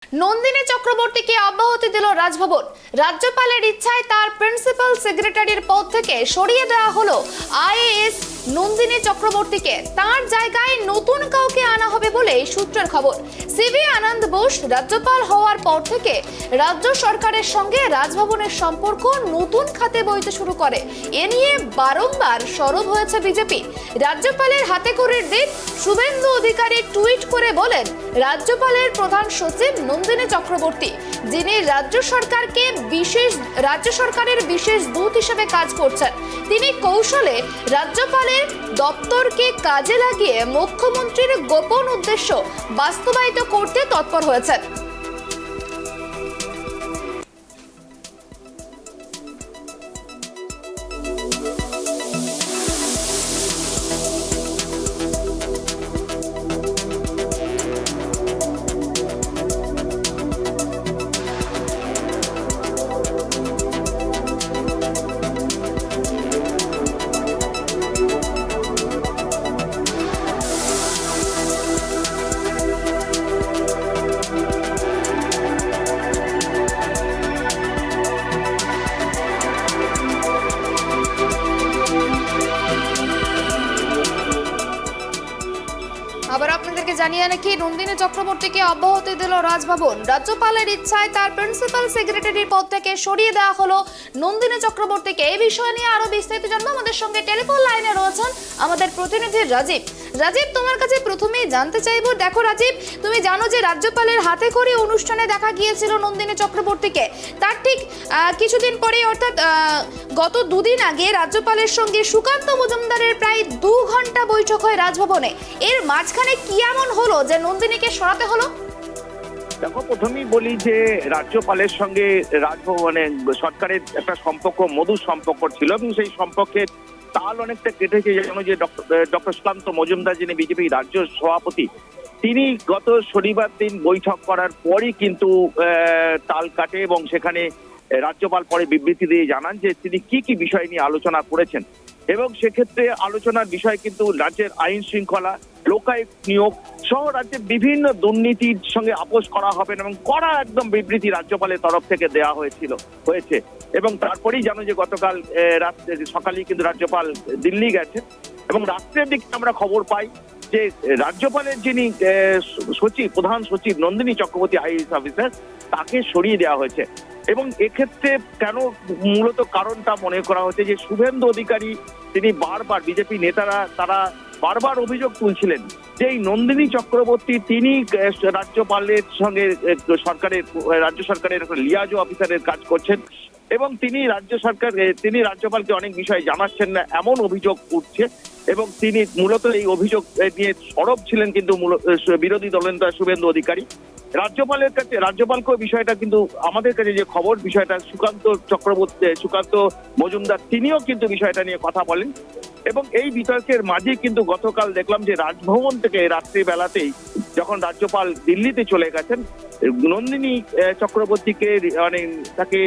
নন্দিনী চক্রবর্তীকে অব্যাহতি দিল রাজভবন। রাজ্যপালের ইচ্ছায় তার প্রিন্সিপাল সেক্রেটারির পদ থেকে সরিয়ে দেওয়া হলো আইএএস নন্দিনী চক্রবর্তীকে। তার জায়গায় নতুন কাউকে আনা হবে বলে সূত্রের খবর। সিভি আনন্দ বোস রাজ্যপাল হওয়ার পর থেকে রাজ্য সরকারের সঙ্গে রাজভবনের সম্পর্ক নতুন খাতে বইতে শুরু করে। এ নিয়ে বারংবার সরব হয়েছে বিজেপি। রাজ্যপালের হাতে খড়ির দিন শুভেন্দু অধিকারী টুইট করে বলেন, রাজ্যপালের প্রধান সচিব নন্দিনী চক্রবর্তী, যিনি রাজ্য সরকারের বিশেষ দূত হিসেবে কাজ করছেন, তিনি কৌশলে রাজ্যপালের দপ্তরকে কাজে লাগিয়ে মুখ্যমন্ত্রীর গোপন উদ্দেশ্য বাস্তবায়িত করতে তৎপর হয়েছেন। আবার আপনাদেরকে জানিয়ে রাখি, নন্দিনী চক্রবর্তীকে অব্যাহতি দিল রাজভবন। রাজ্যপালের ইচ্ছায় তার প্রিন্সিপাল সেক্রেটারির পদ থেকে সরিয়ে দেওয়া হলো নন্দিনী চক্রবর্তীকে। এই বিষয় নিয়ে আরো বিস্তারিত জানবো। আমাদের সঙ্গে টেলিফোন লাইনে রয়েছেন আমাদের প্রতিনিধি রাজীব। রাজীব, তোমার কাছে প্রথমেই জানতে চাইবো, দেখো রাজীব, তুমি জানো যে রাজ্যপালের হাতে খড়ি অনুষ্ঠানে দেখা গিয়েছিল নন্দিনী চক্রবর্তীকে। তার ঠিক কিছুদিন পরে, অর্থাৎ গত দুদিন আগে রাজ্যপালের সঙ্গে সুকান্ত মজুমদারের প্রায় 2 ঘন্টা বৈঠক হয় রাজভবনে। এর মাঝখানে কি এমন হলো যে নন্দিনীকে সরাতে হলো? দেখো, প্রথমেই বলি যে রাজ্যপালের সঙ্গে রাজভবনে সরকারের একটা সম্পর্ক, মধুর সম্পর্ক ছিল এবং সেই সম্পর্কের তাল অনেকটা কেটেছে। যেন যে ডক্টর সুকান্ত মজুমদার, যিনি বিজেপি রাজ্য সভাপতি, তিনি গত শনিবার দিন বৈঠক করার পরই কিন্তু তাল কাটে এবং সেখানে রাজ্যপাল পরে বিবৃতি দিয়ে জানান যে তিনি কি কি বিষয় নিয়ে আলোচনা করেছেন। এবং সেক্ষেত্রে আলোচনার বিষয় কিন্তু রাজ্যের আইন শৃঙ্খলা, লোকায়ুক্ত নিয়োগ সহ রাজ্যের বিভিন্ন দুর্নীতির সঙ্গে আপোষ করা হবে এবং কড়া একদম বিবৃতি রাজ্যপালের তরফ থেকে দেওয়া হয়েছে। এবং তারপরেই জানো যে গতকাল সকালেই কিন্তু রাজ্যপাল দিল্লি গেছেন এবং রাত্রের দিকে আমরা খবর পাই যে রাজ্যপালের যিনি প্রধান সচিব নন্দিনী চক্রবর্তী আইএএস অফিসার, তাকে সরিয়ে দেওয়া হয়েছে। এবং এক্ষেত্রে কেন, মূলত কারণটা মনে করা হচ্ছে যে শুভেন্দু অধিকারী, তিনি বারবার, বিজেপি নেতারা তারা বারবার অভিযোগ তুলছিলেন যে এই নন্দিনী চক্রবর্তী তিনি রাজ্যপালের সঙ্গে রাজ্য সরকারের লিয়াজো অফিসারের কাজ করছেন এবং তিনি রাজ্যপালকে অনেক বিষয় জানাচ্ছেন না, এমন অভিযোগ উঠছে। এবং তিনি মূলত এই অভিযোগ নিয়ে সরব ছিলেন কিন্তু বিরোধী দলনেতা শুভেন্দু অধিকারী। রাজ্যপালকে বিষয়টা কিন্তু, আমাদের কাছে যে খবর, বিষয়টা সুকান্ত মজুমদার তিনিও কিন্তু বিষয়টা নিয়ে কথা বলেন। এবং এই বিতর্কের মাঝে কিন্তু গতকাল দেখলাম যে রাজভবন থেকে রাত্রিবেলাতেই যখন রাজ্যপাল দিল্লিতে চলে গেছেন, নন্দিনী চক্রবর্তীকে তাকে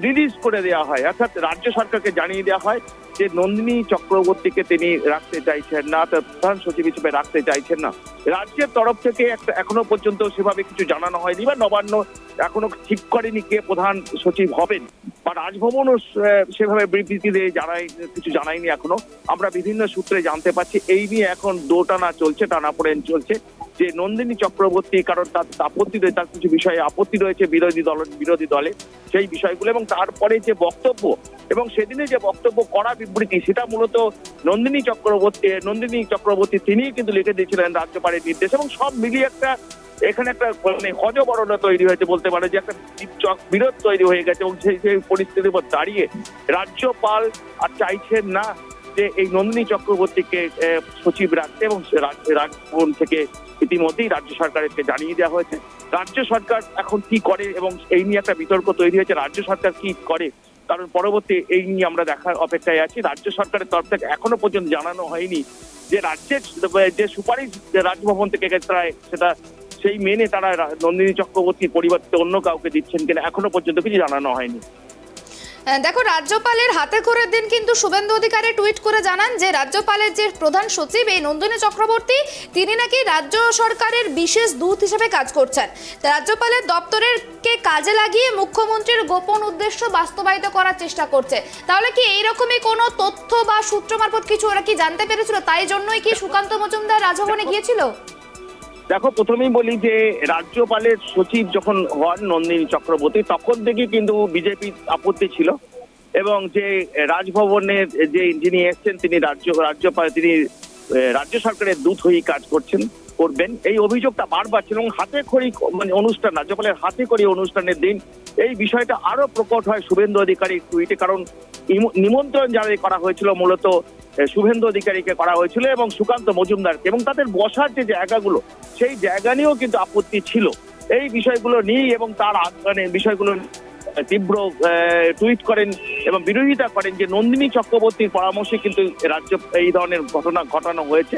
রিলিজ করে দেওয়া হয়, অর্থাৎ রাজ্য সরকারকে জানিয়ে দেওয়া হয় যে নন্দিনী চক্রবর্তীকে তিনি রাখতে চাইছেন না, প্রধান সচিব হিসেবে রাখতে চাইছেন না। রাজ্যের তরফ থেকে এখনো পর্যন্ত সেভাবে কিছু জানানো হয়নি বা নবান্ন এখনো ঠিক করেনি কে প্রধান সচিব হবেন, বা রাজভবনও সেভাবে বিবৃতি দিয়ে কিছু জানায়নি এখনো। আমরা বিভিন্ন সূত্রে জানতে পারছি এই নিয়ে এখন টানাপোড়েন চলছে যে নন্দিনী চক্রবর্তী, কারণ তার কিছু বিষয়ে আপত্তি রয়েছে বিরোধী দলে, সেই বিষয়গুলো। এবং তারপরে যে বক্তব্য, এবং সেদিনে যে বক্তব্য, কড়া বিবৃতি, সেটা মূলত নন্দিনী চক্রবর্তী তিনিই কিন্তু লিখে দিয়েছিলেন রাজ্যপালের নির্দেশ। এবং সব মিলিয়ে এখানে একটা হজবরণা তৈরি হয়েছে বলতে পারে, যে একটা বিরোধ তৈরি হয়ে গেছে। এবং সেই পরিস্থিতির উপর দাঁড়িয়ে রাজ্যপাল আর চাইছেন না যে এই নন্দিনী চক্রবর্তীকে সচিব রাখতে, এবং রাজভবন থেকে ইতিমধ্যেই রাজ্য সরকারকে জানিয়ে দেওয়া হয়েছে। রাজ্য সরকার এখন কি করে, এবং এই নিয়ে একটা বিতর্ক তৈরি হয়েছে, রাজ্য সরকার কি করে, কারণ পরবর্তী এই নিয়ে আমরা দেখার অপেক্ষায় আছি। রাজ্য সরকারের তরফ থেকে এখনো পর্যন্ত জানানো হয়নি যে রাজ্যের যে সুপারিশ রাজভবন থেকে সেটা সেই মেনে তারা নন্দিনী চক্রবর্তীর পরিবর্তে অন্য কাউকে দিচ্ছেন কিনা, এখনো পর্যন্ত কিছু জানানো হয়নি। দেখো, রাজ্যপালের হাতে খড়ের দিন কিন্তু শুভেন্দু অধিকারী টুইট করে জানান যে রাজ্যপালের যে প্রধান সচিব এই নন্দিনী চক্রবর্তী তিনি নাকি রাজ্য সরকারের বিশেষ দূত হিসেবে কাজ করছেন। তা রাজ্যপালের দপ্তরের কে কাজে লাগিয়ে মুখ্যমন্ত্রীর গোপন উদ্দেশ্য বাস্তবায়িত করার চেষ্টা করছে। তাহলে কি এইরকমই কোনো তথ্য বা সূত্র মারফত কিছু ওরা কি জানতে পেরেছিল, তাই জন্যই কি সুকান্ত মজুমদার রাজভবনে গিয়েছিল? দেখো, প্রথমেই বলি যে রাজ্যপালের সচিব যখন হন নন্দিনী চক্রবর্তী তখন থেকে কিন্তু বিজেপি আপত্তি ছিল, এবং যে রাজভবনের যে যিনি এসছেন তিনি রাজ্যপাল তিনি রাজ্য সরকারের দূত হয়েই কাজ করবেন এই অভিযোগটা বারবার ছিল। এবং হাতে খড়ি মানে অনুষ্ঠান, রাজ্যপালের হাতে খড়ি অনুষ্ঠানের দিন এই বিষয়টা আরো প্রকট হয় শুভেন্দু অধিকারীর টুইটে, কারণ নিমন্ত্রণ জারি করা হয়েছিল মূলত শুভেন্দু অধিকারীকে করা হয়েছিল এবং সুকান্ত মজুমদারকে, এবং তাদের বসার যে জায়গাগুলো সেই জায়গা নিয়েও কিন্তু আপত্তি ছিল এই বিষয়গুলো নিয়ে, এবং তার মানে বিষয়গুলো তীব্র টুইট করেন এবং বিরোধিতা করেন যে নন্দিনী চক্রবর্তীর পরামর্শে কিন্তু রাজ্য এই ধরনের ঘটনা ঘটানো হয়েছে।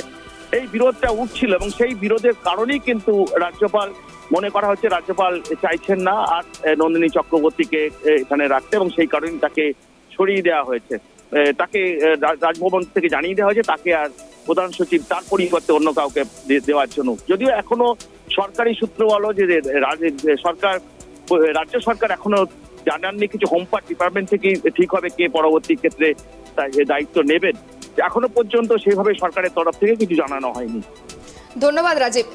এই বিরোধটা উঠছিল এবং সেই বিরোধের কারণেই কিন্তু রাজ্যপাল মনে করা হচ্ছে রাজ্যপাল চাইছেন না আর নন্দিনী চক্রবর্তীকে এখানে রাখতে, এবং সেই কারণেই তাকে সরিয়ে দেওয়া হয়েছে। তাকে রাজভবন থেকে জানিয়ে দেওয়া হয়েছে তাকে আর প্রধান সচিব তার পরিবর্তে অন্য কাউকে দেওয়ার জন্য। যদিও এখনো সরকারি সূত্র বলো যে রাজ্য সরকার এখনো জানাননি, কিছু হোম ডিপার্টমেন্ট থেকে ঠিক হবে কে পরবর্তী ক্ষেত্রে দায়িত্ব নেবেন। এখনো পর্যন্ত সেভাবে সরকারের তরফ থেকে কিছু জানানো হয়নি। ধন্যবাদ রাজীব।